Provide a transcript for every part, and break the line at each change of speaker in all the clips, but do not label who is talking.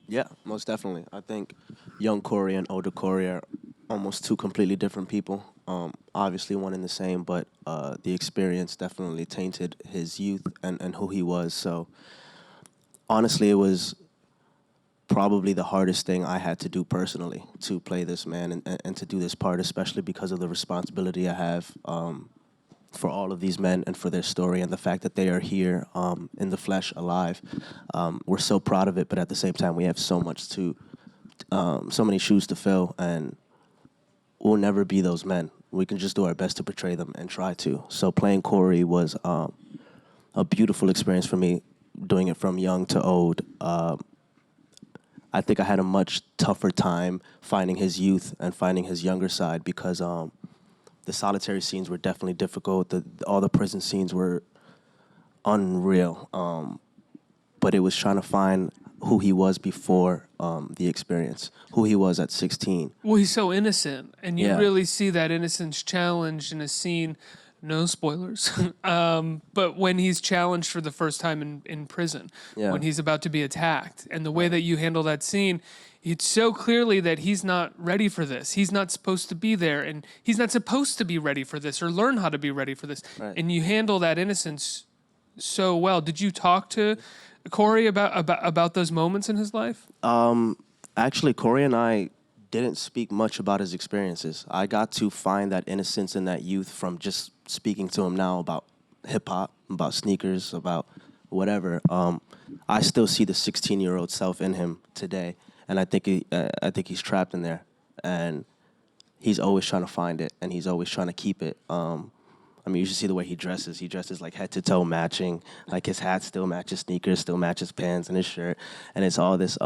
Yeah, most definitely. I think young Corey and older Corey are almost two completely different people. Obviously one and the same, but the experience definitely tainted his youth and who he was. So honestly, it was probably the hardest thing I had to do personally to play this man and to do this part, especially because of the responsibility I have for all of these men and for their story and the fact that they are here in the flesh, alive. We're so proud of it, but at the same time, we have so many shoes to fill, and we'll never be those men. We can just do our best to portray them and try to. So playing Corey was a beautiful experience for me, doing it from young to old. I think I had a much tougher time finding his youth and finding his younger side because the solitary scenes were definitely difficult. All the prison scenes were unreal. But it was trying to find who he was before the experience, who he was at 16.
Well, he's so innocent, and you
Yeah.
really see that innocence challenged in a scene. No spoilers, but when he's challenged for the first time in prison,
Yeah.
when he's about to be attacked, and the way that you handle that scene, it's so clearly that he's not ready for this. He's not supposed to be there, and he's not supposed to be ready for this or learn how to be ready for this.
Right.
And you handle that innocence so well. Did you talk to Corey about those moments in his life?
Actually, Corey and I didn't speak much about his experiences. I got to find that innocence and that youth from just speaking to him now about hip hop, about sneakers, about whatever. I still see the 16-year-old self in him today, and I think he's trapped in there, and he's always trying to find it, and he's always trying to keep it. I mean, you should see the way he dresses. He dresses like head to toe matching. Like his hat still matches sneakers, still matches pants and his shirt, and it's all this.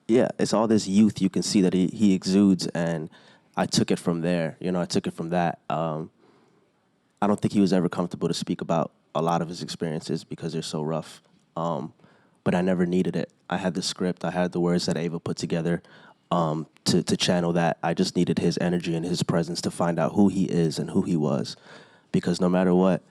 Yeah, it's all this youth you can see that he exudes, and I took it from there. I took it from that. I don't think he was ever comfortable to speak about a lot of his experiences because they're so rough. But I never needed it. I had the script. I had the words that Ava put together to channel that. I just needed his energy and his presence to find out who he is and who he was. Because no matter what,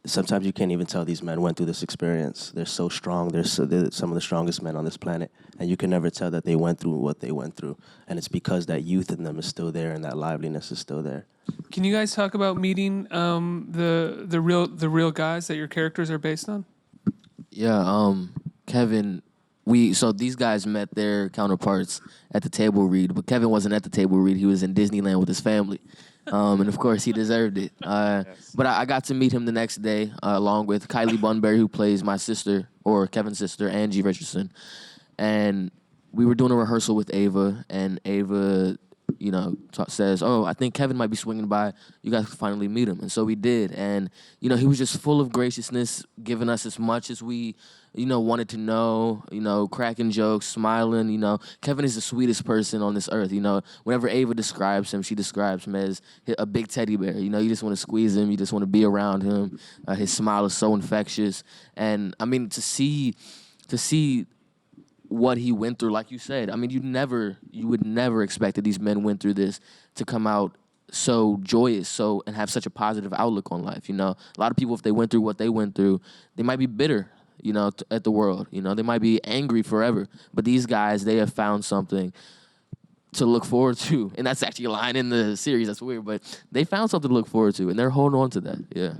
sometimes you can't even tell these men went through this experience. They're so strong. They're some of the strongest men on this planet. And you can never tell that they went through what they went through. And it's because that youth in them is still there and that liveliness is still there.
Can you guys talk about meeting the real guys that your characters are based on?
Yeah, Kevin, so these guys met their counterparts at the table read, but Kevin wasn't at the table read. He was in Disneyland with his family. And of course, he deserved it. But I got to meet him the next day, along with Kylie Bunbury, who plays my sister, or Kevin's sister, Angie Richardson. And we were doing a rehearsal with Ava, and Ava, says, "Oh, I think Kevin might be swinging by. You guys can finally meet him." And so we did. And, he was just full of graciousness, giving us as much as we, wanted to know, cracking jokes, smiling. Kevin is the sweetest person on this earth. Whenever Ava describes him, she describes him as a big teddy bear. You just want to squeeze him. You just want to be around him. His smile is so infectious. And, I mean, to see what he went through, like you said, I mean, you would never expect that these men went through this to come out so joyous, and have such a positive outlook on life. A lot of people, if they went through what they went through, they might be bitter, at the world. They might be angry forever. But these guys, they have found something to look forward to. And that's actually a line in the series. That's weird. But they found something to look forward to, and they're holding on to that. Yeah.